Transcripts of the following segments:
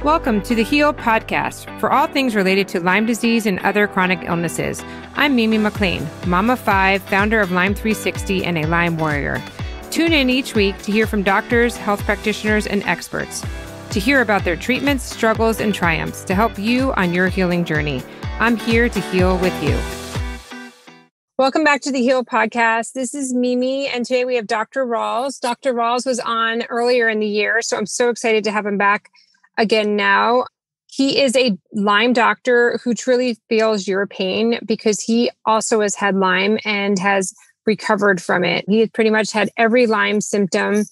Welcome to the Heal podcast for all things related to Lyme disease and other chronic illnesses. I'm Mimi McLean, mom of 5, founder of Lyme 360, and a Lyme warrior. Tune in each week to hear from doctors, health practitioners, and experts to hear about their treatments, struggles, and triumphs to help you on your healing journey. I'm here to heal with you. Welcome back to the Heal podcast. This is Mimi, and today we have Dr. Rawls. Dr. Rawls was on earlier in the year, so I'm so excited to have him back again now. He is a Lyme doctor who truly feels your pain because he also has had Lyme and has recovered from it. He has pretty much had every Lyme symptom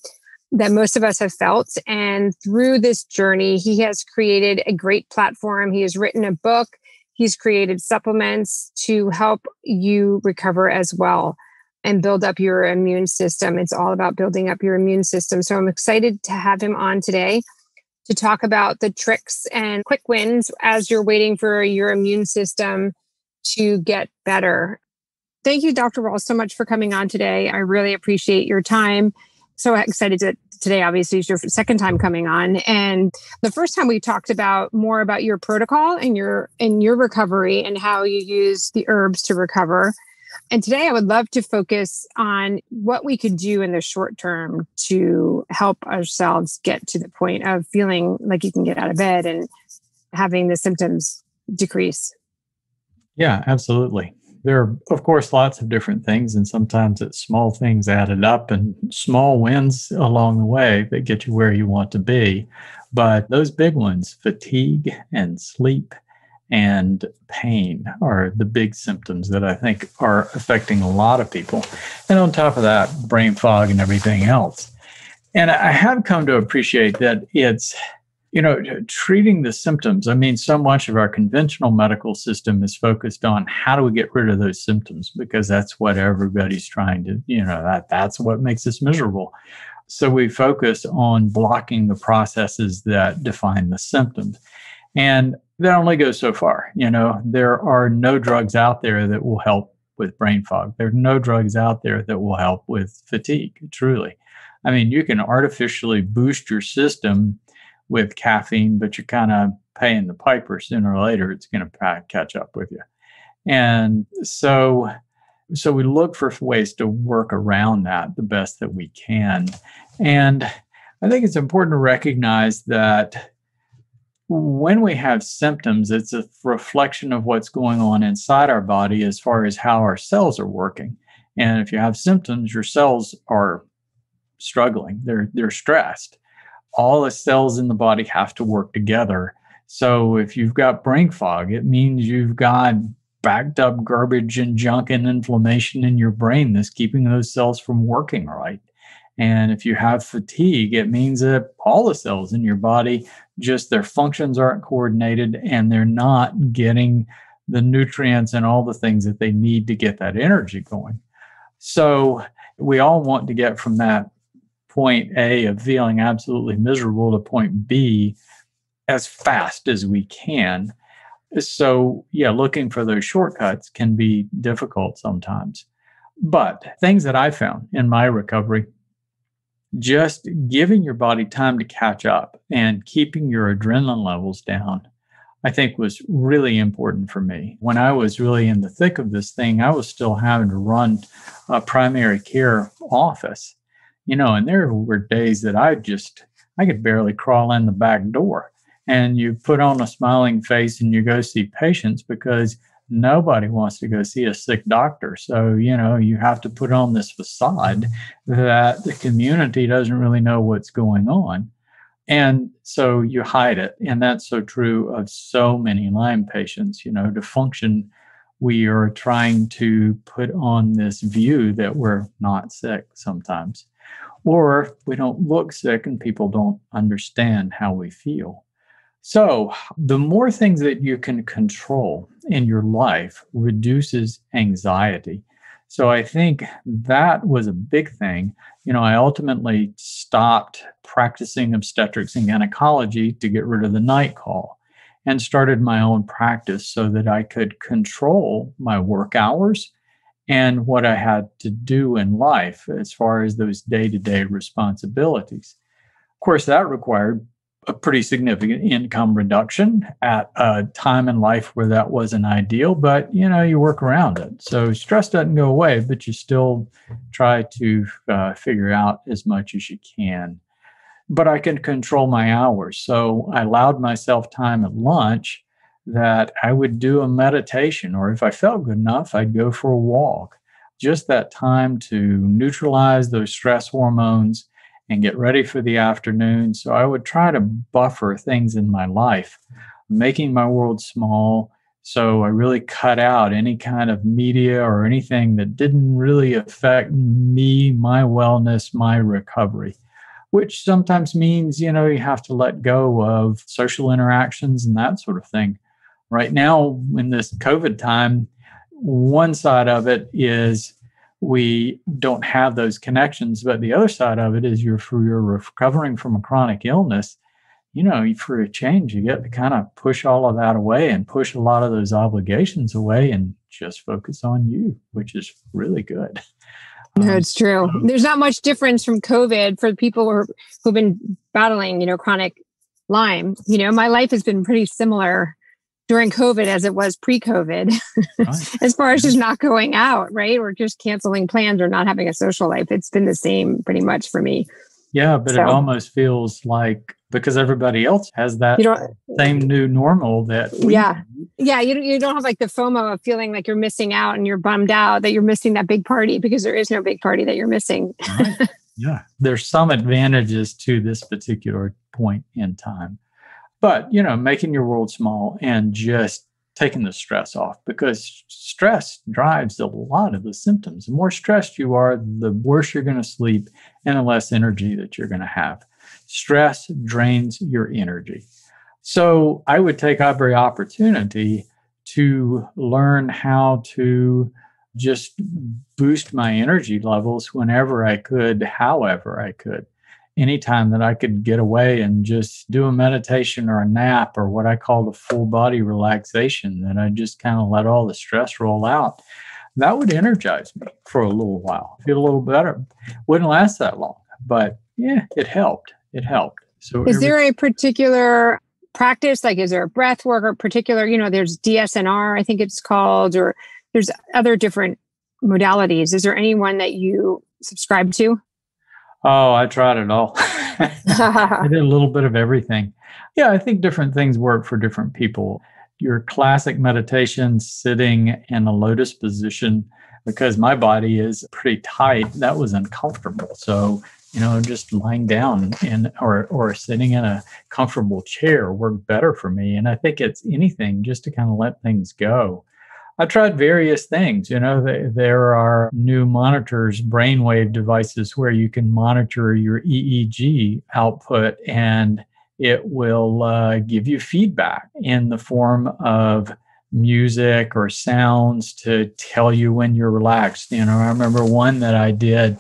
that most of us have felt. And through this journey, he has created a great platform. He has written a book. He's created supplements to help you recover as well and build up your immune system. It's all about building up your immune system. So I'm excited to have him on today to talk about the tricks and quick wins as you're waiting for your immune system to get better. Thank you, Dr. Rawls, so much for coming on today. I really appreciate your time. So excited today, obviously, is your second time coming on. And the first time we talked about more about your protocol and your recovery and how you use the herbs to recover. And today I would love to focus on what we could do in the short term to help ourselves get to the point of feeling like you can get out of bed and having the symptoms decrease. Yeah, absolutely. There are, of course, lots of different things, and sometimes it's small things added up and small wins along the way that get you where you want to be. But those big ones, fatigue and sleep and pain, are the big symptoms that I think are affecting a lot of people. And on top of that, brain fog and everything else. And I have come to appreciate that it's, treating the symptoms. I mean, so much of our conventional medical system is focused on how do we get rid of those symptoms, because that's what everybody's trying to, that's what makes us miserable. So we focus on blocking the processes that define the symptoms. And that only goes so far. There are no drugs out there that will help with brain fog. There are no drugs out there that will help with fatigue, truly. I mean, you can artificially boost your system with caffeine, but you're kind of paying the piper. Sooner or later, it's going to catch up with you. And so we look for ways to work around that the best that we can. And I think it's important to recognize that when we have symptoms, it's a reflection of what's going on inside our body as far as how our cells are working. And if you have symptoms, your cells are struggling. They're stressed. All the cells in the body have to work together. So if you've got brain fog, it means you've got backed up garbage and junk and inflammation in your brain that's keeping those cells from working right. And if you have fatigue, it means that all the cells in your body, just their functions aren't coordinated and they're not getting the nutrients and all the things that they need to get that energy going. So we all want to get from that point A of feeling absolutely miserable to point B as fast as we can. So looking for those shortcuts can be difficult sometimes. But things that I found in my recovery, just giving your body time to catch up and keeping your adrenaline levels down, I think was really important for me. When I was really in the thick of this thing, I was still having to run a primary care office, and there were days that I could barely crawl in the back door. And you put on a smiling face and you go see patients because nobody wants to go see a sick doctor. So, you have to put on this facade that the community doesn't really know what's going on. And so you hide it. And that's so true of so many Lyme patients. To function, we are trying to put on this view that we're not sick sometimes. Or we don't look sick and people don't understand how we feel. So the more things that you can control in your life reduces anxiety. So I think that was a big thing. I ultimately stopped practicing obstetrics and gynecology to get rid of the night call and started my own practice so that I could control my work hours and what I had to do in life as far as those day-to-day responsibilities. Of course, that required a pretty significant income reduction at a time in life where that wasn't ideal, but you work around it. So stress doesn't go away, but you still try to figure out as much as you can. But I can control my hours. So I allowed myself time at lunch that I would do a meditation, or if I felt good enough, I'd go for a walk. Just that time to neutralize those stress hormones and get ready for the afternoon. So I would try to buffer things in my life, making my world small. So I really cut out any kind of media or anything that didn't really affect me, my wellness, my recovery, which sometimes means, you have to let go of social interactions and that sort of thing. Right now, in this COVID time, one side of it is we don't have those connections, but the other side of it is you're recovering from a chronic illness. For a change, you get to kind of push all of that away and push a lot of those obligations away and just focus on you, which is really good. No, it's true. There's not much difference from COVID for people who've been battling, chronic Lyme. My life has been pretty similar during COVID as it was pre-COVID, right. As far as just not going out, right? Or just canceling plans or not having a social life. It's been the same pretty much for me. Yeah, but it almost feels like because everybody else has that same new normal that you don't have like the FOMO of feeling like you're missing out and you're bummed out that you're missing that big party, because there is no big party that you're missing. Right. Yeah, there's some advantages to this particular point in time. But, making your world small and just taking the stress off, because stress drives a lot of the symptoms. The more stressed you are, the worse you're going to sleep and the less energy that you're going to have. Stress drains your energy. So I would take every opportunity to learn how to just boost my energy levels whenever I could, however I could. Anytime that I could get away and just do a meditation or a nap or what I call the full body relaxation, that I just kind of let all the stress roll out, that would energize me for a little while, feel a little better. Wouldn't last that long, but yeah, it helped. It helped. So is there a particular practice? Like, is there a breath work or particular, there's DSNR, I think it's called, or there's other different modalities. Is there any one that you subscribe to? Oh, I tried it all. I did a little bit of everything. Yeah, I think different things work for different people. Your classic meditation, sitting in a lotus position, because my body is pretty tight, that was uncomfortable. So, just lying down or sitting in a comfortable chair worked better for me. And I think it's anything just to kind of let things go. I've tried various things. There are new monitors, brainwave devices where you can monitor your EEG output, and it will give you feedback in the form of music or sounds to tell you when you're relaxed. I remember one that I did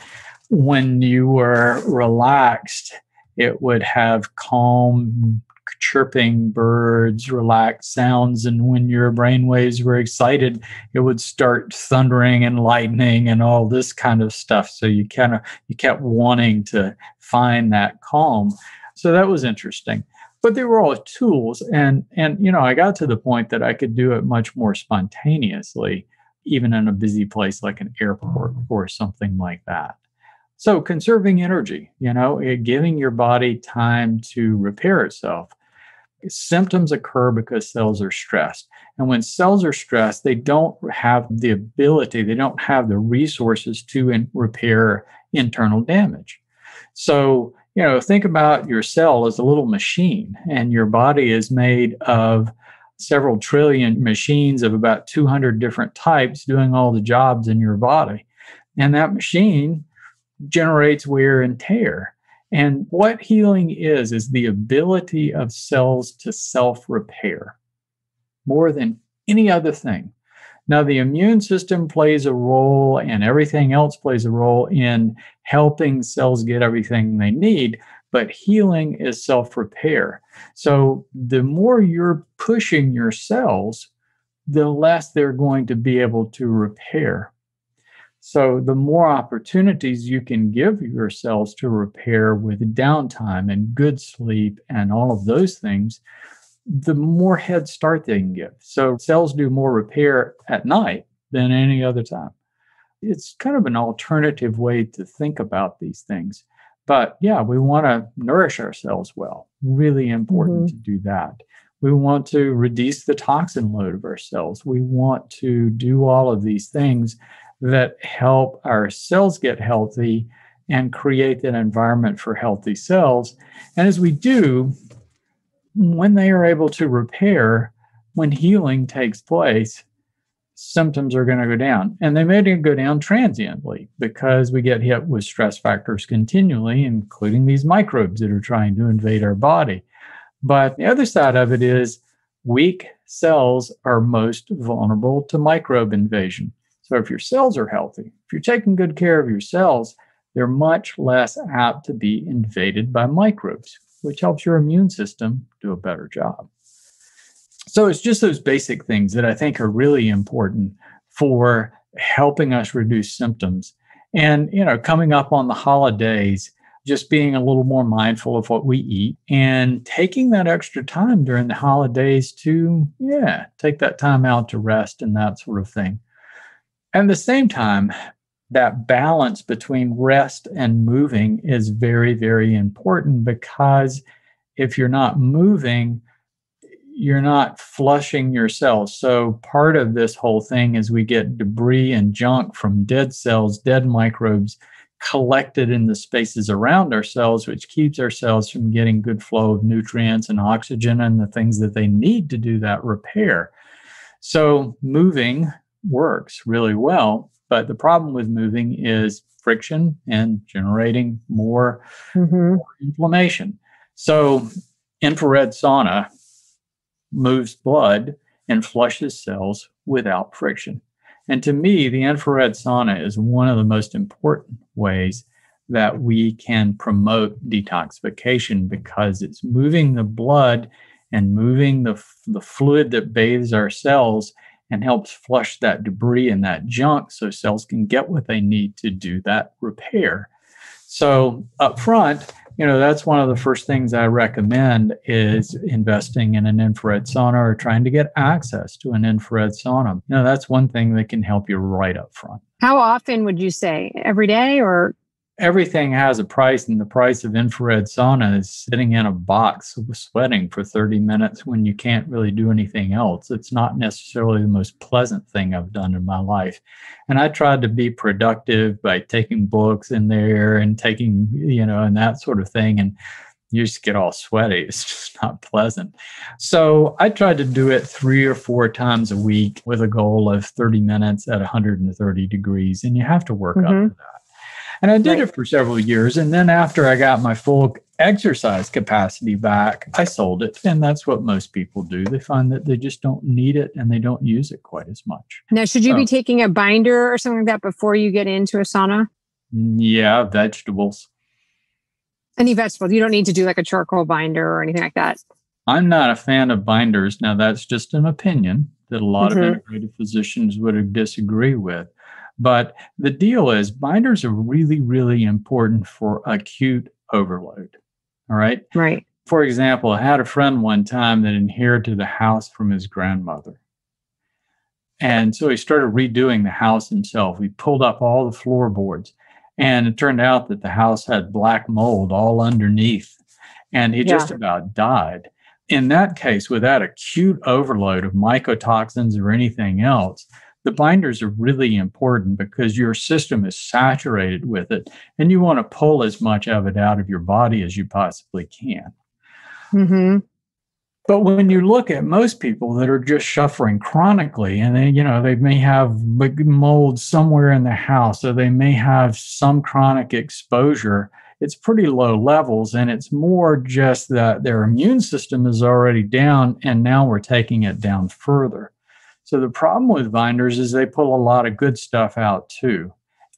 when you were relaxed, it would have calm chirping birds, relaxed sounds, and when your brainwaves were excited, it would start thundering and lightning and all this kind of stuff. So you kept wanting to find that calm. So that was interesting. But they were all tools, and I got to the point that I could do it much more spontaneously, even in a busy place like an airport or something like that. So conserving energy, giving your body time to repair itself. Symptoms occur because cells are stressed. And when cells are stressed, they don't have the ability, they don't have the resources to repair internal damage. So, think about your cell as a little machine, and your body is made of several trillion machines of about 200 different types doing all the jobs in your body. And that machine generates wear and tear. And what healing is the ability of cells to self-repair more than any other thing. Now, the immune system plays a role, and everything else plays a role in helping cells get everything they need, but healing is self-repair. So the more you're pushing your cells, the less they're going to be able to repair. So the more opportunities you can give your cells to repair with downtime and good sleep and all of those things, the more head start they can give. So cells do more repair at night than any other time. It's kind of an alternative way to think about these things. But yeah, we want to nourish ourselves well. Really important to do that. We want to reduce the toxin load of our cells. We want to do all of these things that help our cells get healthy and create an environment for healthy cells. And as we do, when they are able to repair, when healing takes place, symptoms are going to go down. And they may go down transiently because we get hit with stress factors continually, including these microbes that are trying to invade our body. But the other side of it is weak cells are most vulnerable to microbe invasion. So if your cells are healthy, if you're taking good care of your cells, they're much less apt to be invaded by microbes, which helps your immune system do a better job. So it's just those basic things that I think are really important for helping us reduce symptoms. And, coming up on the holidays, just being a little more mindful of what we eat and taking that extra time during the holidays to, take that time out to rest and that sort of thing. At the same time, that balance between rest and moving is very, very important, because if you're not moving, you're not flushing your cells. So part of this whole thing is we get debris and junk from dead cells, dead microbes collected in the spaces around our cells, which keeps our cells from getting good flow of nutrients and oxygen and the things that they need to do that repair. So moving works really well, but the problem with moving is friction and generating more inflammation. So infrared sauna moves blood and flushes cells without friction. And to me, the infrared sauna is one of the most important ways that we can promote detoxification, because it's moving the blood and moving the fluid that bathes our cells and helps flush that debris and that junk so cells can get what they need to do that repair. So up front, that's one of the first things I recommend is investing in an infrared sauna or trying to get access to an infrared sauna. That's one thing that can help you right up front. How often would you say? Every day or? Everything has a price, and the price of infrared sauna is sitting in a box sweating for 30 minutes when you can't really do anything else. It's not necessarily the most pleasant thing I've done in my life. And I tried to be productive by taking books in there and taking, and that sort of thing. And you just get all sweaty. It's just not pleasant. So I tried to do it 3 or 4 times a week with a goal of 30 minutes at 130 degrees. And you have to work up to that. And I did it for several years. And then after I got my full exercise capacity back, I sold it. And that's what most people do. They find that they just don't need it and they don't use it quite as much. Now, should you be taking a binder or something like that before you get into a sauna? Yeah, vegetables. Any vegetables? You don't need to do like a charcoal binder or anything like that. I'm not a fan of binders. Now, that's just an opinion that a lot of integrative physicians would disagree with. But the deal is binders are really, really important for acute overload. All right. Right. For example, I had a friend one time that inherited a house from his grandmother. And so he started redoing the house himself. He pulled up all the floorboards, and it turned out that the house had black mold all underneath, and he just about died. In that case, with that acute overload of mycotoxins or anything else, the binders are really important because your system is saturated with it and you want to pull as much of it out of your body as you possibly can. But when you look at most people that are just suffering chronically, and they may have mold somewhere in the house, or they may have some chronic exposure, it's pretty low levels, and it's more just that their immune system is already down, and now we're taking it down further. So the problem with binders is they pull a lot of good stuff out too.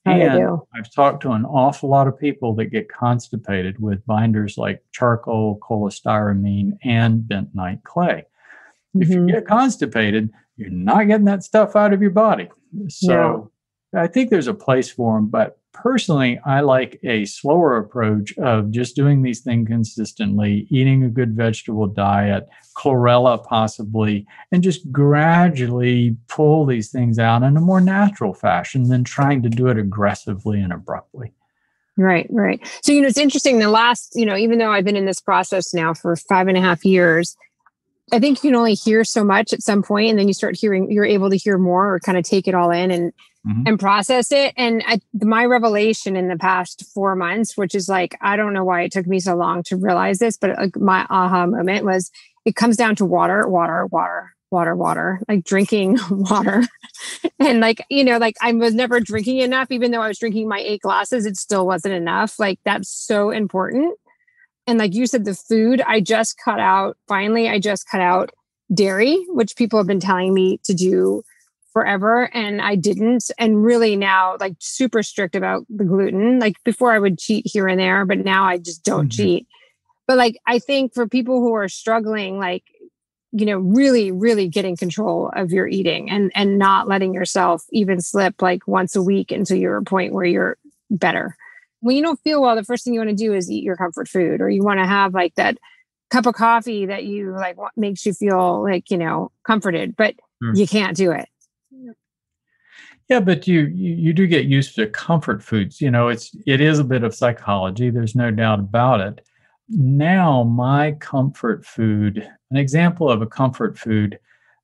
And I've talked to an awful lot of people that get constipated with binders like charcoal, cholestyramine, and bentonite clay. If you get constipated, you're not getting that stuff out of your body. So I think there's a place for them, but personally, I like a slower approach of just doing these things consistently, eating a good vegetable diet, chlorella possibly, and just gradually pull these things out in a more natural fashion than trying to do it aggressively and abruptly. Right, right. So, it's interesting. The last, even though I've been in this process now for 5.5 years, I think you can only hear so much at some point, and then you're able to hear more or kind of take it all in and process it. And my revelation in the past 4 months, which is like, I don't know why it took me so long to realize this, but like my aha moment was it comes down to water, like drinking water. And like, I was never drinking enough, even though I was drinking my 8 glasses, it still wasn't enough. Like that's so important. And like you said, the food, I just cut out dairy, which people have been telling me to do forever. And I didn't. And really now, like super strict about the gluten. Like before I would cheat here and there, but now I just don't cheat. But like, I think for people who are struggling, like, really, really getting control of your eating and not letting yourself even slip like once a week until you're at a point where you're better. When you don't feel well, the first thing you want to do is eat your comfort food, or you want to have like that cup of coffee that you like makes you feel like, comforted, but you can't do it. Yeah, but you do get used to comfort foods. It is a bit of psychology. There's no doubt about it. Now, my comfort food, an example of a comfort food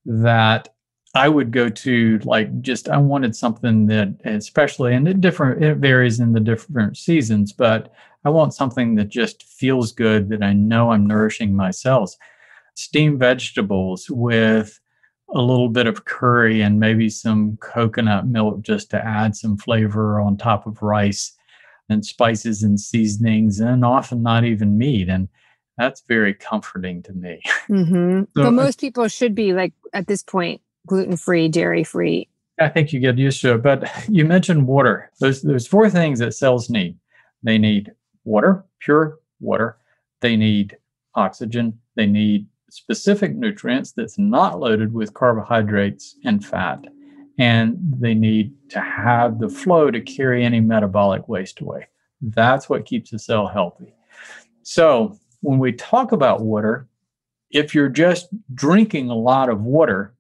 that I would go to, like, just I wanted something that, especially, and it varies in the different seasons, but I want something that just feels good, that I know I'm nourishing my cells. Steamed vegetables with a little bit of curry and maybe some coconut milk just to add some flavor on top of rice, and spices and seasonings, and often not even meat. And that's very comforting to me. So most people should be like, at this point, gluten-free, dairy-free. I think you get used to it. But you mentioned water. There's 4 things that cells need. They need water, pure water. They need oxygen. They need specific nutrients that's not loaded with carbohydrates and fat. And they need to have the flow to carry any metabolic waste away. That's what keeps the cell healthy. So when we talk about water, if you're just drinking a lot of water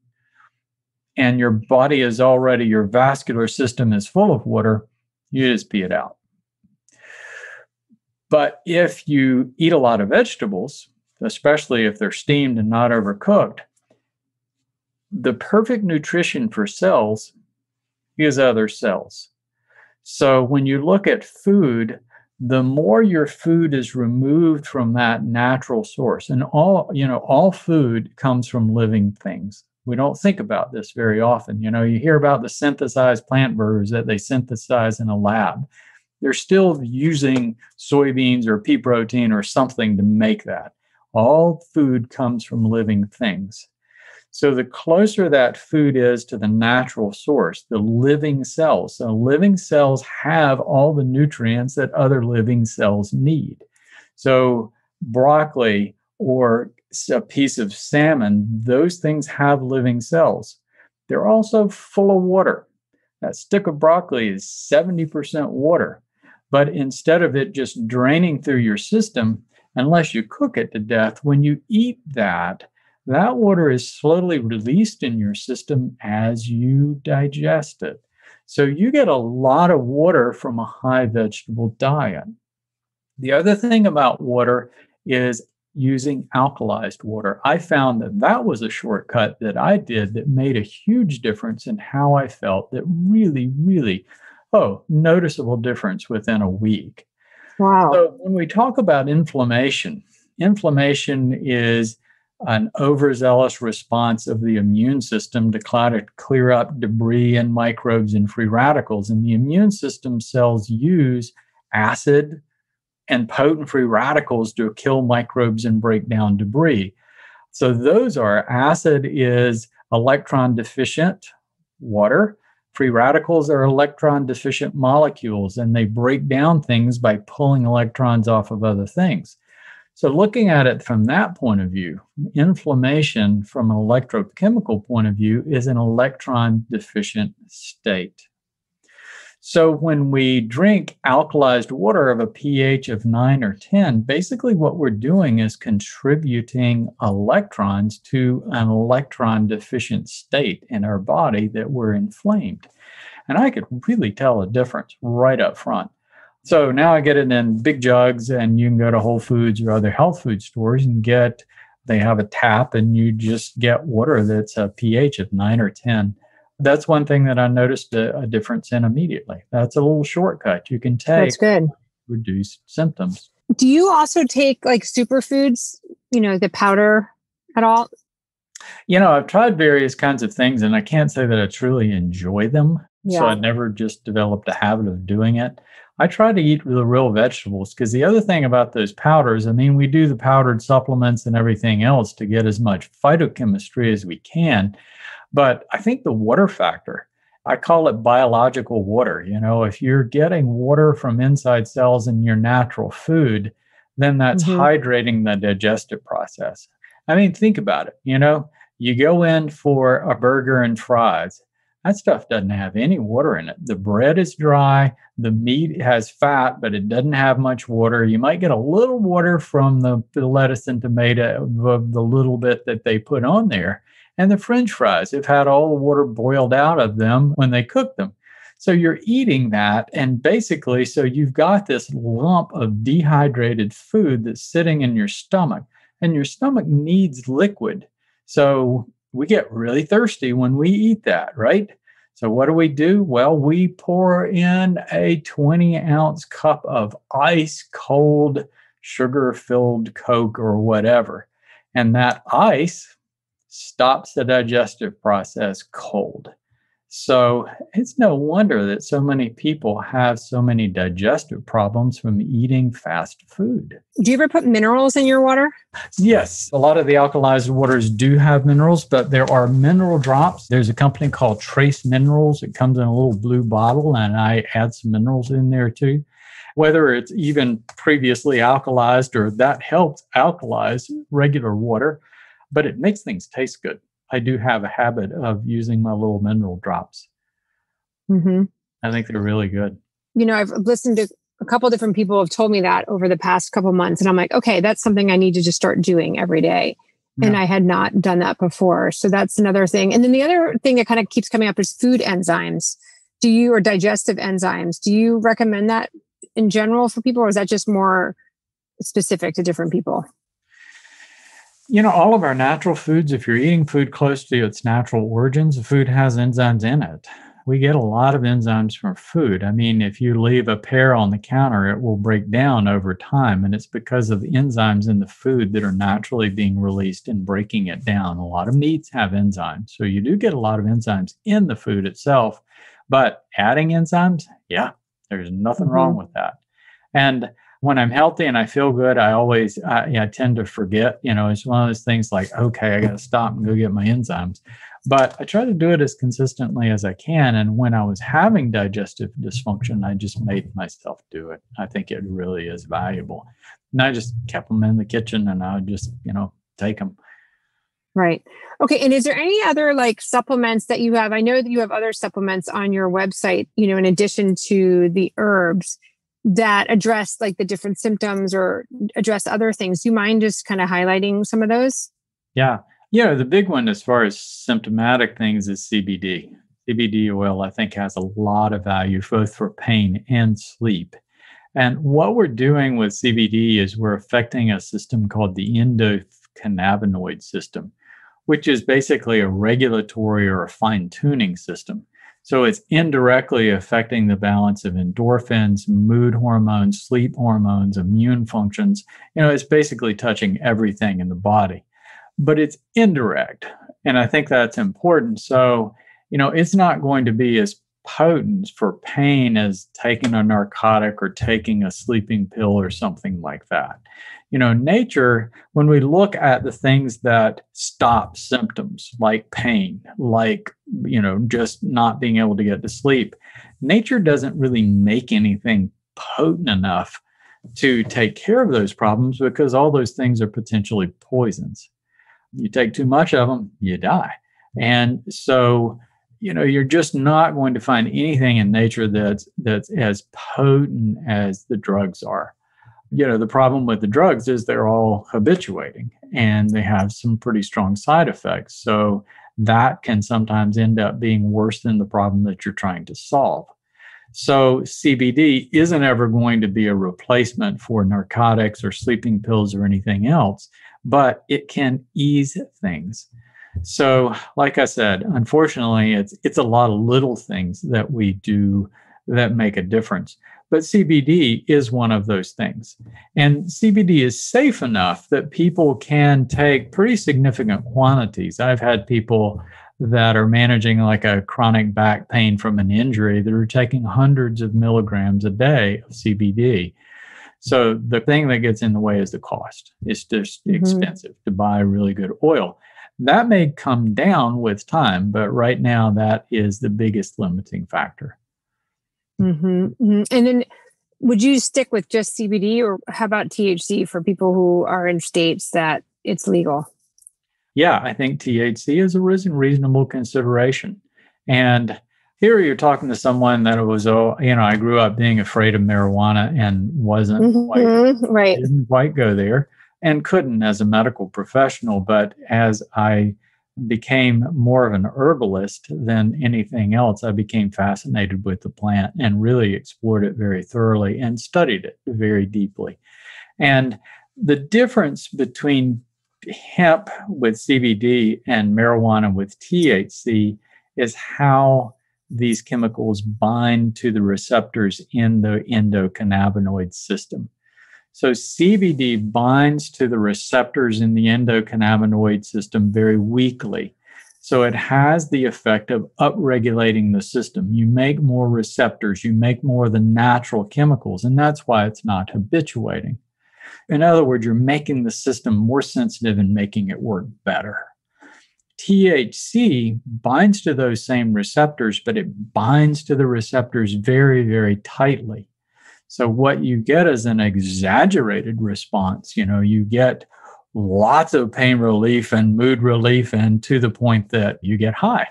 and your body is already, your vascular system is full of water, you just pee it out. But if you eat a lot of vegetables, especially if they're steamed and not overcooked, the perfect nutrition for cells is other cells. So when you look at food, the more your food is removed from that natural source, and all food comes from living things. We don't think about this very often. You hear about the synthesized plant burgers that they synthesize in a lab. They're still using soybeans or pea protein or something to make that. All food comes from living things. So the closer that food is to the natural source, the living cells. So living cells have all the nutrients that other living cells need. So broccoli or a piece of salmon, those things have living cells. They're also full of water. That stick of broccoli is 70% water. But instead of it just draining through your system, unless you cook it to death, when you eat that water is slowly released in your system as you digest it. So you get a lot of water from a high vegetable diet. The other thing about water is using alkalized water. I found that was a shortcut that I did that made a huge difference in how I felt, that really, really, noticeable difference within a week. Wow. So when we talk about inflammation is an overzealous response of the immune system to try to clear up debris and microbes and free radicals. And the immune system cells use acid and potent free radicals to kill microbes and break down debris. So acid is electron deficient water. Free radicals are electron deficient molecules, and they break down things by pulling electrons off of other things. So looking at it from that point of view, inflammation from an electrochemical point of view is an electron deficient state. So when we drink alkalized water of a pH of 9 or 10, basically what we're doing is contributing electrons to an electron deficient state in our body that we're inflamed. And I could really tell a difference right up front. So now I get it in big jugs, and you can go to Whole Foods or other health food stores and they have a tap, and you just get water that's a pH of 9 or 10. That's one thing that I noticed a difference in immediately. That's a little shortcut you can take. That's good. To reduce symptoms. Do you also take like superfoods, the powder at all? I've tried various kinds of things, and I can't say that I truly enjoy them. Yeah. So I never just developed a habit of doing it. I try to eat the real vegetables, because the other thing about those powders, we do the powdered supplements and everything else to get as much phytochemistry as we can. But I think the water factor, I call it biological water. If you're getting water from inside cells in your natural food, then that's hydrating the digestive process. Think about it. You go in for a burger and fries. That stuff doesn't have any water in it. The bread is dry. The meat has fat, but it doesn't have much water. You might get a little water from the lettuce and tomato, the little bit that they put on there. And the French fries have had all the water boiled out of them when they cook them. So you're eating that, and basically, so you've got this lump of dehydrated food that's sitting in your stomach, and your stomach needs liquid. So we get really thirsty when we eat that, right? So what do? Well, we pour in a 20-ounce cup of ice cold sugar-filled Coke or whatever. And that ice stops the digestive process cold. So it's no wonder that so many people have so many digestive problems from eating fast food. Do you ever put minerals in your water? Yes. A lot of the alkalized waters do have minerals, but there are mineral drops. There's a company called Trace Minerals. It comes in a little blue bottle, and I add some minerals in there too. Whether it's even previously alkalized or that helps alkalize regular water, but it makes things taste good. I do have a habit of using my little mineral drops. I think they're really good. I've listened to a couple different people have told me that over the past couple months. And I'm like, okay, that's something I need to just start doing every day. Yeah. And I had not done that before. So that's another thing. And then the other thing that kind of keeps coming up is food enzymes. Or digestive enzymes. Do you recommend that in general for people, or is that just more specific to different people? All of our natural foods, if you're eating food close to its natural origins, the food has enzymes in it. We get a lot of enzymes from food. If you leave a pear on the counter, it will break down over time. And it's because of the enzymes in the food that are naturally being released and breaking it down. A lot of meats have enzymes. So you do get a lot of enzymes in the food itself. But adding enzymes, yeah, there's nothing wrong with that. And when I'm healthy and I feel good, I tend to forget. It's one of those things like, okay, I got to stop and go get my enzymes. But I try to do it as consistently as I can. And when I was having digestive dysfunction, I just made myself do it. I think it really is valuable. And I just kept them in the kitchen, and I would just, take them. Right. Okay. And is there any other supplements that you have? I know that you have other supplements on your website, in addition to the herbs that address the different symptoms or address other things. Do you mind just kind of highlighting some of those? Yeah. The big one as far as symptomatic things is CBD. CBD oil, I think, has a lot of value both for pain and sleep. And what we're doing with CBD is we're affecting a system called the endocannabinoid system, which is basically a regulatory or a fine-tuning system. So it's indirectly affecting the balance of endorphins, mood hormones, sleep hormones, immune functions. It's basically touching everything in the body, but it's indirect. And I think that's important. So, it's not going to be as potent for pain as taking a narcotic or taking a sleeping pill or something like that. Nature, when we look at the things that stop symptoms like pain, just not being able to get to sleep, nature doesn't really make anything potent enough to take care of those problems because all those things are potentially poisons. You take too much of them, you die. And so, you're just not going to find anything in nature that's as potent as the drugs are. The problem with the drugs is they're all habituating and they have some pretty strong side effects. So that can sometimes end up being worse than the problem that you're trying to solve. So CBD isn't ever going to be a replacement for narcotics or sleeping pills or anything else, but it can ease things. So, like I said, unfortunately, it's a lot of little things that we do that make a difference. But CBD is one of those things. And CBD is safe enough that people can take pretty significant quantities. I've had people that are managing like a chronic back pain from an injury that are taking hundreds of milligrams a day of CBD. So the thing that gets in the way is the cost. It's just expensive to buy really good oil. That may come down with time, but right now that is the biggest limiting factor. And then would you stick with just CBD, or how about THC for people who are in states that it's legal? Yeah, I think THC is a reasonable consideration. And here you're talking to someone that was, I grew up being afraid of marijuana and didn't quite go there and couldn't as a medical professional. But as I became more of an herbalist than anything else, I became fascinated with the plant and really explored it very thoroughly and studied it very deeply. And the difference between hemp with CBD and marijuana with THC is how these chemicals bind to the receptors in the endocannabinoid system. So CBD binds to the receptors in the endocannabinoid system very weakly. So it has the effect of upregulating the system. You make more receptors, you make more of the natural chemicals, and that's why it's not habituating. In other words, you're making the system more sensitive and making it work better. THC binds to those same receptors, but it binds to the receptors very, very tightly. So what you get is an exaggerated response. You get lots of pain relief and mood relief, and to the point that you get high.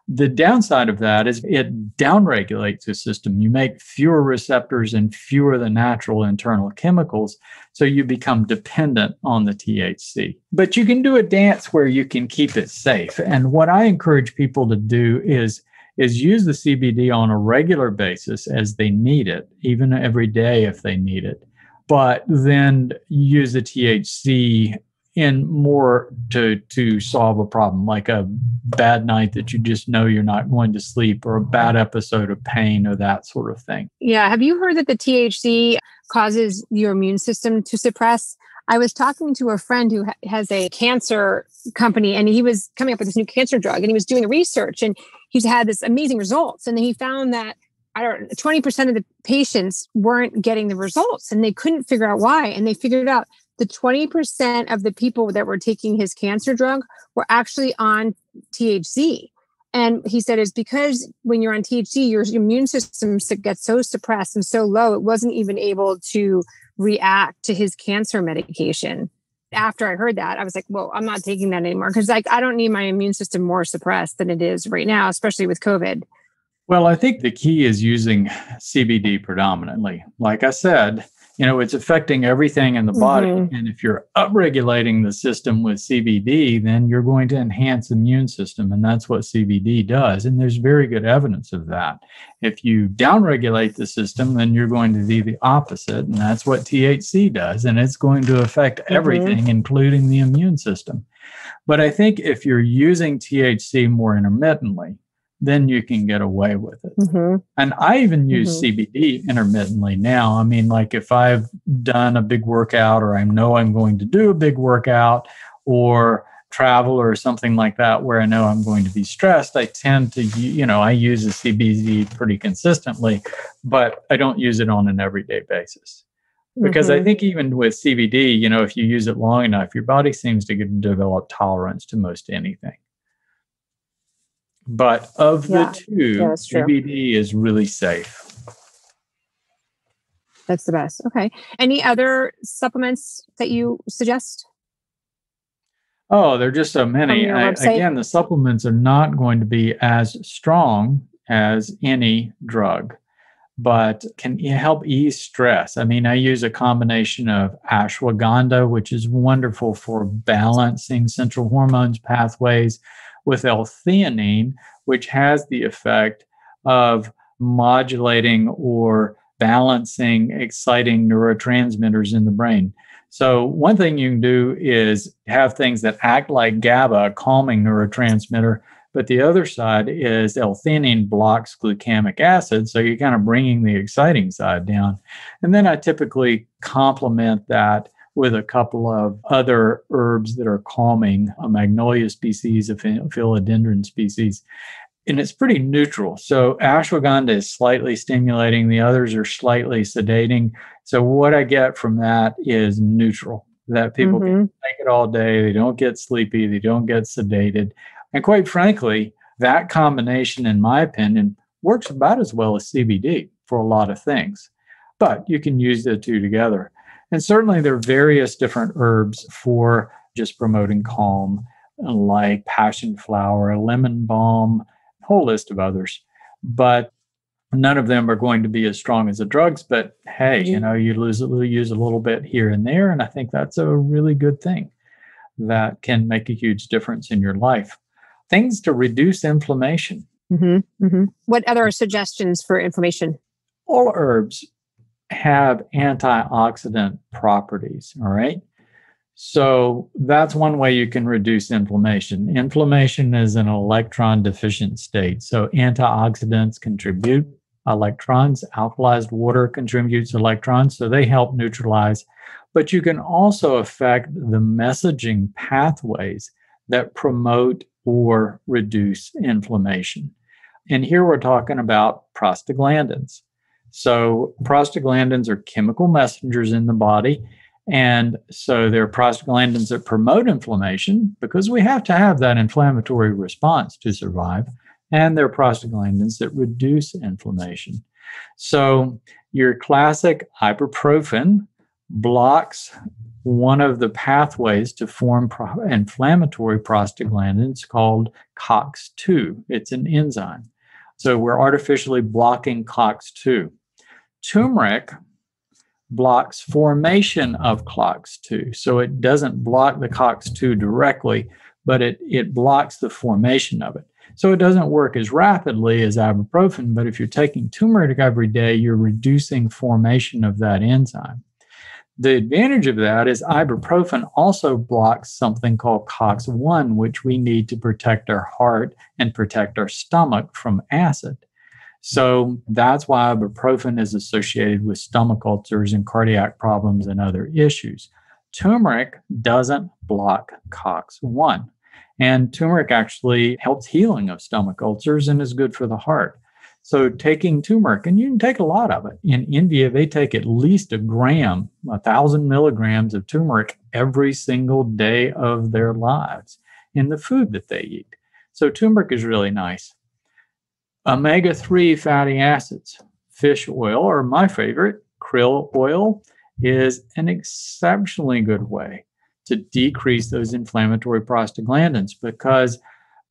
The downside of that is it downregulates the system. You make fewer receptors and fewer of the natural internal chemicals, so you become dependent on the THC. But you can do a dance where you can keep it safe. And what I encourage people to do is use the CBD on a regular basis as they need it, even every day if they need it. But then use the THC in more to solve a problem, like a bad night that you just know you're not going to sleep, or a bad episode of pain, or that sort of thing. Yeah. Have you heard that the THC causes your immune system to suppress? I was talking to a friend who has a cancer company, and he was coming up with this new cancer drug, and he was doing the research, and he's had this amazing results. And then he found that 20% of the patients weren't getting the results, and they couldn't figure out why. And they figured out the 20% of the people that were taking his cancer drug were actually on THC. And he said it's because when you're on THC, your immune system gets so suppressed and so low, it wasn't even able to react to his cancer medication. After I heard that, I was like, well, I'm not taking that anymore, because I don't need my immune system more suppressed than it is right now, especially with COVID. Well, I think the key is using CBD predominantly. Like I said, it's affecting everything in the body. And if you're upregulating the system with CBD, then you're going to enhance the immune system. And that's what CBD does. And there's very good evidence of that. If you downregulate the system, then you're going to do the opposite. And that's what THC does. And it's going to affect everything, including the immune system. But I think if you're using THC more intermittently, then you can get away with it. And I even use CBD intermittently now. I mean, like if I've done a big workout, or I know I'm going to do a big workout, or travel or something like that, where I know I'm going to be stressed, I tend to, I use the CBD pretty consistently, but I don't use it on an everyday basis. Because I think even with CBD, if you use it long enough, your body seems to develop tolerance to most anything. But of the two, CBD is really safe. That's the best. Okay. Any other supplements that you suggest? Oh, there are just so from many. your website? Again, the supplements are not going to be as strong as any drug, but can help ease stress. I mean, I use a combination of ashwagandha, which is wonderful for balancing central hormones pathways, with L-theanine, which has the effect of modulating or balancing exciting neurotransmitters in the brain. So, one thing you can do is have things that act like GABA, a calming neurotransmitter, but the other side is L-theanine blocks glutamic acid. So you're kind of bringing the exciting side down. And then I typically complement that with a couple of other herbs that are calming, a magnolia species, a philodendron species. And it's pretty neutral. So ashwagandha is slightly stimulating. The others are slightly sedating. So what I get from that is neutral, that people can take it all day. They don't get sleepy. They don't get sedated. And quite frankly, that combination, in my opinion, works about as well as CBD for a lot of things. But you can use the two together. And certainly there are various different herbs for just promoting calm, like passion flower, lemon balm, a whole list of others. But none of them are going to be as strong as the drugs. But hey, you use a little bit here and there. And I think that's a really good thing that can make a huge difference in your life. Things to reduce inflammation. What other suggestions for inflammation? All herbs have antioxidant properties, all right? So that's one way you can reduce inflammation. Inflammation is an electron deficient state. So antioxidants contribute electrons. Alkalized water contributes electrons, so they help neutralize. But you can also affect the messaging pathways that promote or reduce inflammation. And here we're talking about prostaglandins. So prostaglandins are chemical messengers in the body. And so they're prostaglandins that promote inflammation because we have to have that inflammatory response to survive. And they're prostaglandins that reduce inflammation. So your classic ibuprofen blocks one of the pathways to form inflammatory prostaglandins called COX-2. It's an enzyme. So we're artificially blocking COX-2. Turmeric blocks formation of COX-2. So it doesn't block the COX-2 directly, but it blocks the formation of it. So it doesn't work as rapidly as ibuprofen, but if you're taking turmeric every day, you're reducing formation of that enzyme. The advantage of that is ibuprofen also blocks something called COX-1, which we need to protect our heart and protect our stomach from acid. So that's why ibuprofen is associated with stomach ulcers and cardiac problems and other issues. Turmeric doesn't block COX-1. And turmeric actually helps healing of stomach ulcers and is good for the heart. So taking turmeric, and you can take a lot of it. In India, they take at least a gram, 1,000 milligrams of turmeric every single day of their lives in the food that they eat. So turmeric is really nice. Omega-3 fatty acids, fish oil, or my favorite, krill oil, is an exceptionally good way to decrease those inflammatory prostaglandins because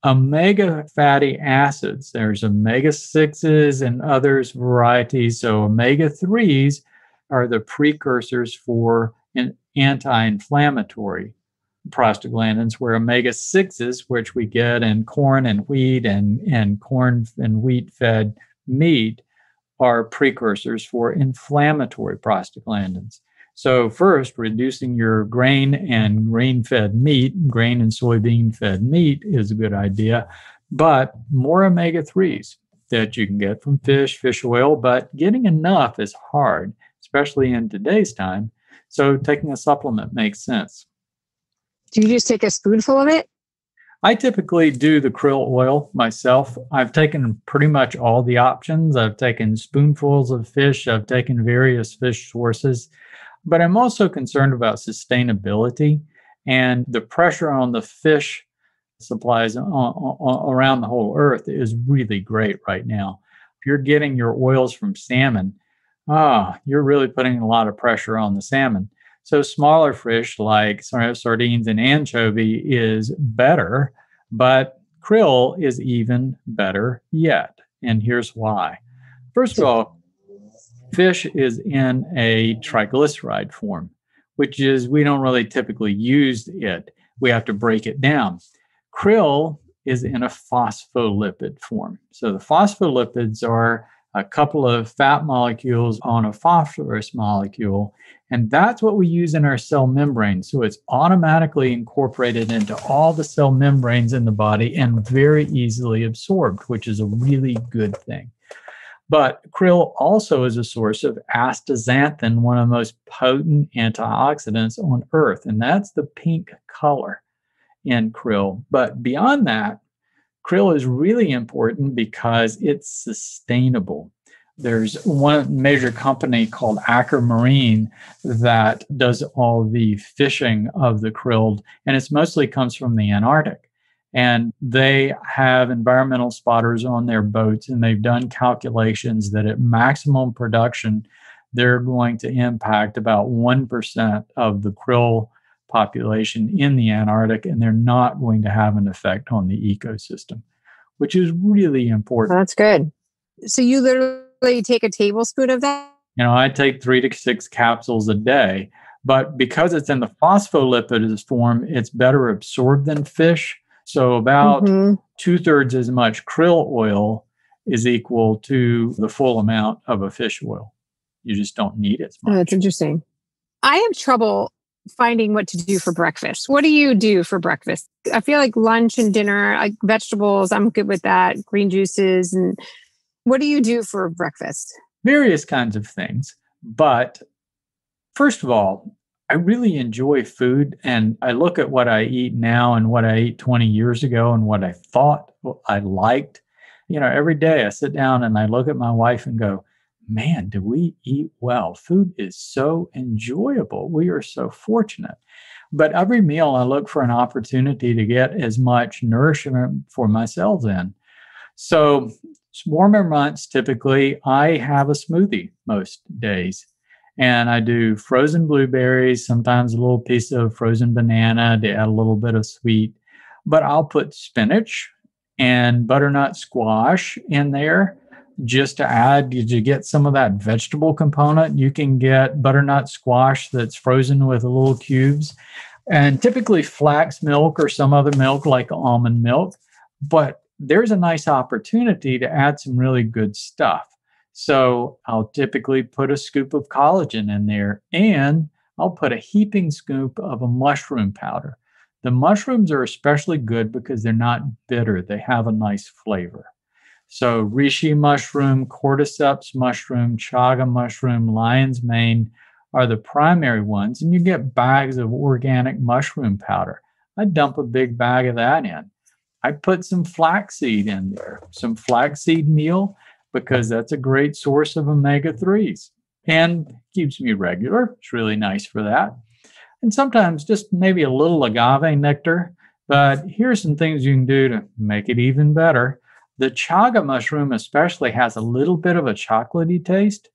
omega fatty acids, there's omega-6s and others varieties. So omega-3s are the precursors for an anti-inflammatory prostaglandins, where omega-6s, which we get in corn and wheat and corn and wheat fed meat, are precursors for inflammatory prostaglandins. So first, reducing your grain and grain-fed meat, grain and soybean-fed meat is a good idea, but more omega-3s that you can get from fish oil, but getting enough is hard, especially in today's time. So taking a supplement makes sense. Do you just take a spoonful of it? I typically do the krill oil myself. I've taken pretty much all the options. I've taken spoonfuls of fish. I've taken various fish sources. But I'm also concerned about sustainability and the pressure on the fish supplies around the whole earth is really great right now. If you're getting your oils from salmon, you're really putting a lot of pressure on the salmon. So smaller fish like sardines and anchovy is better, but krill is even better yet. And here's why. First of all, fish is in a triglyceride form, which is we don't really typically use it. We have to break it down. Krill is in a phospholipid form. So the phospholipids are a couple of fat molecules on a phosphorus molecule, and that's what we use in our cell membrane. So it's automatically incorporated into all the cell membranes in the body and very easily absorbed, which is a really good thing. But krill also is a source of astaxanthin, one of the most potent antioxidants on earth, and that's the pink color in krill. But beyond that, krill is really important because it's sustainable. There's one major company called Aker Marine that does all the fishing of the krill, and it mostly comes from the Antarctic. And they have environmental spotters on their boats, and they've done calculations that at maximum production, they're going to impact about 1% of the krill population in the Antarctic, and they're not going to have an effect on the ecosystem, which is really important. That's good. So you literally take a tablespoon of that? I take 3 to 6 capsules a day, but because it's in the phospholipid form, it's better absorbed than fish. So about 2/3 as much krill oil is equal to the full amount of a fish oil. You just don't need as much. Oh, that's interesting. I have trouble finding what to do for breakfast. What do you do for breakfast? I feel like lunch and dinner, like vegetables, I'm good with that, green juices. And what do you do for breakfast? Various kinds of things. But first of all, I really enjoy food, and I look at what I eat now and what I ate 20 years ago and what I thought I liked. Every day I sit down and I look at my wife and go, man, do we eat well? Food is so enjoyable. We are so fortunate. But every meal I look for an opportunity to get as much nourishment for myself in. So warmer months, typically, I have a smoothie most days. And I do frozen blueberries, sometimes a little piece of frozen banana to add a little bit of sweet. But I'll put spinach and butternut squash in there just to add, to get some of that vegetable component. You can get butternut squash that's frozen with little cubes, and typically flax milk or some other milk like almond milk. But there's a nice opportunity to add some really good stuff. So I'll typically put a scoop of collagen in there, and I'll put a heaping scoop of a mushroom powder. The mushrooms are especially good because they're not bitter. They have a nice flavor. So reishi mushroom, cordyceps mushroom, chaga mushroom, lion's mane are the primary ones. And you get bags of organic mushroom powder. I dump a big bag of that in. I put some flaxseed in there, some flaxseed meal, because that's a great source of omega-3s and keeps me regular. It's really nice for that. And sometimes just maybe a little agave nectar. But here's some things you can do to make it even better. The chaga mushroom especially has a little bit of a chocolatey taste.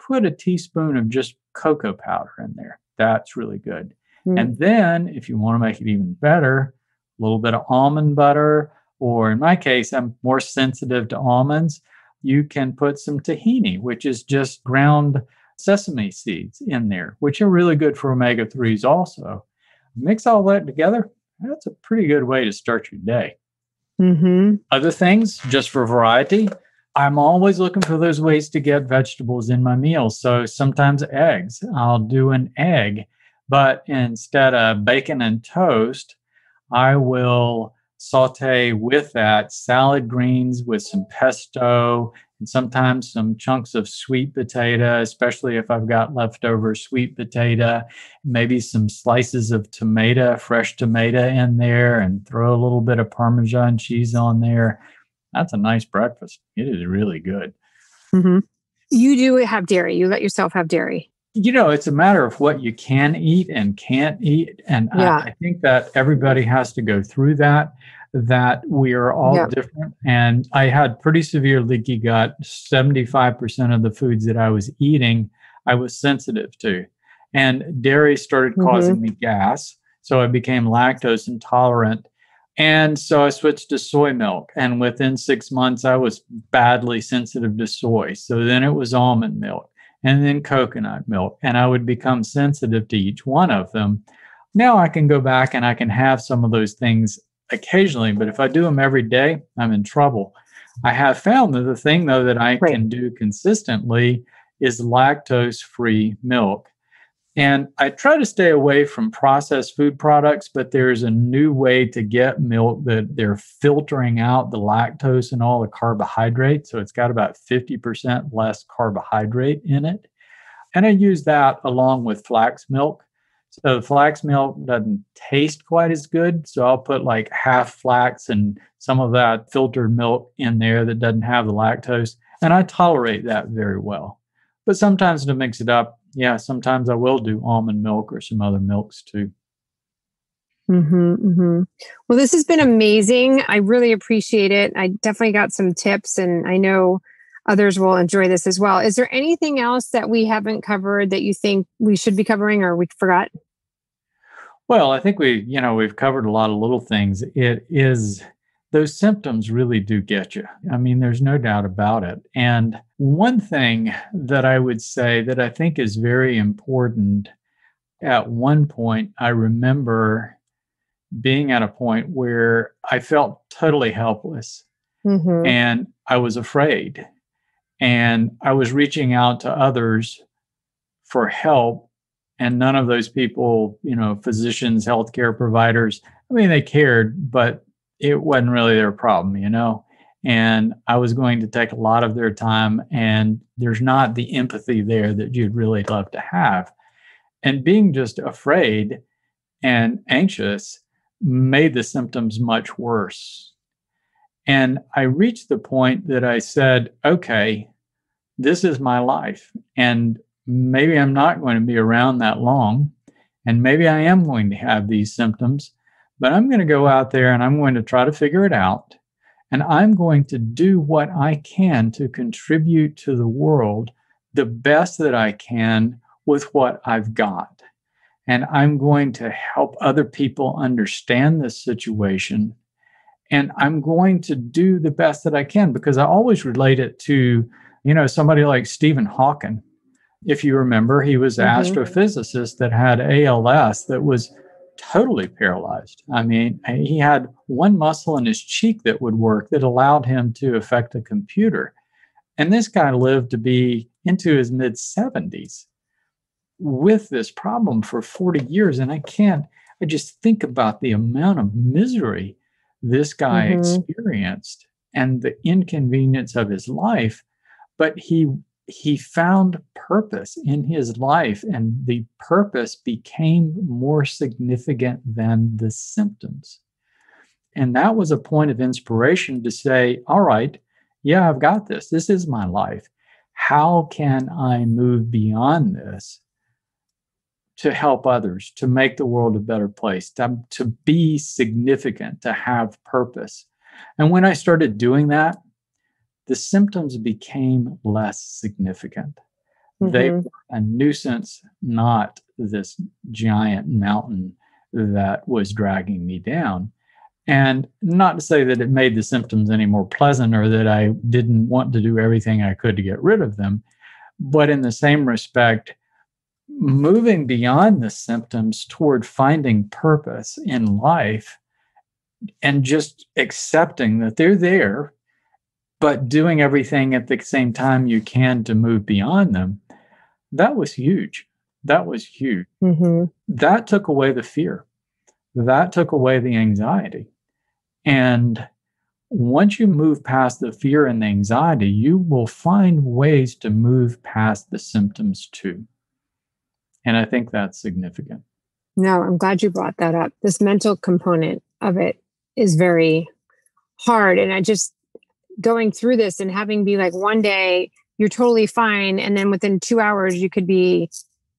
Put a teaspoon of just cocoa powder in there. That's really good. And then if you want to make it even better, a little bit of almond butter, or in my case, I'm more sensitive to almonds. You can put some tahini, which is just ground sesame seeds in there, which are really good for omega-3s also. Mix all that together. That's a pretty good way to start your day. Other things, just for variety, I'm always looking for those ways to get vegetables in my meals. So sometimes eggs. I'll do an egg, but instead of bacon and toast, I will saute with that salad greens with some pesto and sometimes some chunks of sweet potato, especially if I've got leftover sweet potato, maybe some slices of tomato, fresh tomato in there, and throw a little bit of Parmesan cheese on there. That's a nice breakfast. It is really good. You do have dairy. You let yourself have dairy. It's a matter of what you can eat and can't eat. And I think that everybody has to go through that we are all different. And I had pretty severe leaky gut. 75% of the foods that I was eating, I was sensitive to. And dairy started causing me gas. So I became lactose intolerant. And so I switched to soy milk. And within 6 months, I was badly sensitive to soy. So then it was almond milk and then coconut milk. And I would become sensitive to each one of them. Now I can go back and I can have some of those things occasionally. But if I do them every day, I'm in trouble. I have found that the thing, though, that I can do consistently is lactose-free milk. And I try to stay away from processed food products, but there's a new way to get milk that they're filtering out the lactose and all the carbohydrates. So it's got about 50% less carbohydrate in it. And I use that along with flax milk. So flax milk doesn't taste quite as good. So I'll put like half flax and some of that filtered milk in there that doesn't have the lactose. And I tolerate that very well. But sometimes to mix it up, sometimes I will do almond milk or some other milks too. Well, this has been amazing. I really appreciate it. I definitely got some tips, and I know others will enjoy this as well. Is there anything else that we haven't covered that you think we should be covering or we forgot? Well, I think we've covered a lot of little things. It is, those symptoms really do get you. I mean, there's no doubt about it. And one thing that I would say that I think is very important, at one point, I remember being at a point where I felt totally helpless and I was afraid. And I was reaching out to others for help. And none of those people, physicians, healthcare providers, I mean, they cared, but it wasn't really their problem, and I was going to take a lot of their time, and there's not the empathy there that you'd really love to have. And being just afraid and anxious made the symptoms much worse. And I reached the point that I said, okay, this is my life, and maybe I'm not going to be around that long, and maybe I am going to have these symptoms. But I'm going to go out there and I'm going to try to figure it out. And I'm going to do what I can to contribute to the world the best that I can with what I've got. And I'm going to help other people understand this situation. And I'm going to do the best that I can, because I always relate it to, somebody like Stephen Hawking. If you remember, he was an astrophysicist that had ALS that was totally paralyzed. I mean, he had one muscle in his cheek that would work that allowed him to affect a computer. And this guy lived to be into his mid-70s with this problem for 40 years. And I just think about the amount of misery this guy experienced and the inconvenience of his life. But he found purpose in his life, and the purpose became more significant than the symptoms. And that was a point of inspiration to say, all right, I've got this. This is my life. How can I move beyond this to help others, to make the world a better place, to be significant, to have purpose? And when I started doing that, the symptoms became less significant. They were a nuisance, not this giant mountain that was dragging me down. And not to say that it made the symptoms any more pleasant or that I didn't want to do everything I could to get rid of them. But in the same respect, moving beyond the symptoms toward finding purpose in life and just accepting that they're there, but doing everything at the same time you can to move beyond them, that was huge. That was huge. That took away the fear. That took away the anxiety. And once you move past the fear and the anxiety, you will find ways to move past the symptoms too. And I think that's significant. No, I'm glad you brought that up. This mental component of it is very hard. And going through this and having be like, one day you're totally fine, and then within 2 hours you could be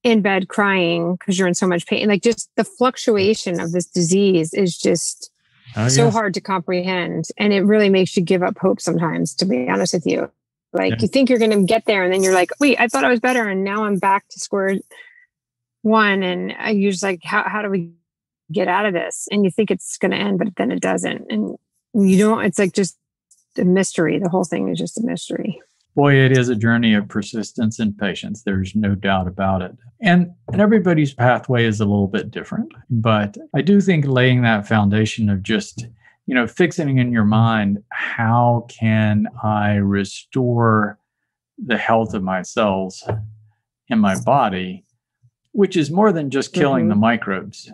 in bed crying because you're in so much pain. Like, just the fluctuation of this disease is just so hard to comprehend, and it really makes you give up hope sometimes, to be honest with you. Like, you think you're going to get there, and then you're like, wait, I thought I was better, and now I'm back to square one. And you're just like, how do we get out of this? And you think it's going to end, but then it doesn't. And you don't, it's like just a mystery. The whole thing is just a mystery. Boy, it is a journey of persistence and patience. There's no doubt about it. And everybody's pathway is a little bit different. But I do think laying that foundation of just, fixing in your mind, how can I restore the health of my cells in my body, which is more than just killing the microbes.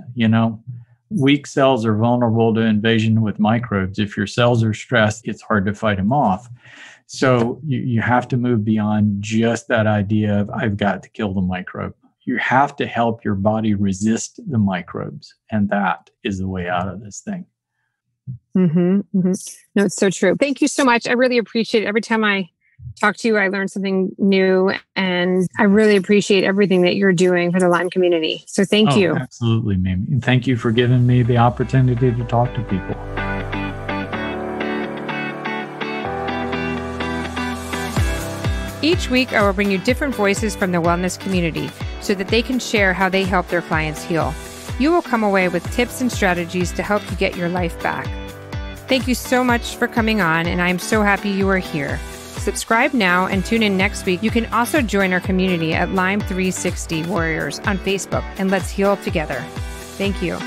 Weak cells are vulnerable to invasion with microbes. If your cells are stressed, it's hard to fight them off. So you have to move beyond just that idea of I've got to kill the microbe. You have to help your body resist the microbes. And that is the way out of this thing. No, it's so true. Thank you so much. I really appreciate it. Every time I talk to you, I learn something new. And I really appreciate everything that you're doing for the Lyme community. So thank you. Absolutely, Mimi. And thank you for giving me the opportunity to talk to people. Each week, I will bring you different voices from the wellness community so that they can share how they help their clients heal. You will come away with tips and strategies to help you get your life back. Thank you so much for coming on, and I'm so happy you are here. Subscribe now and tune in next week. You can also join our community at Lyme 360 Warriors on Facebook, and let's heal together. Thank you.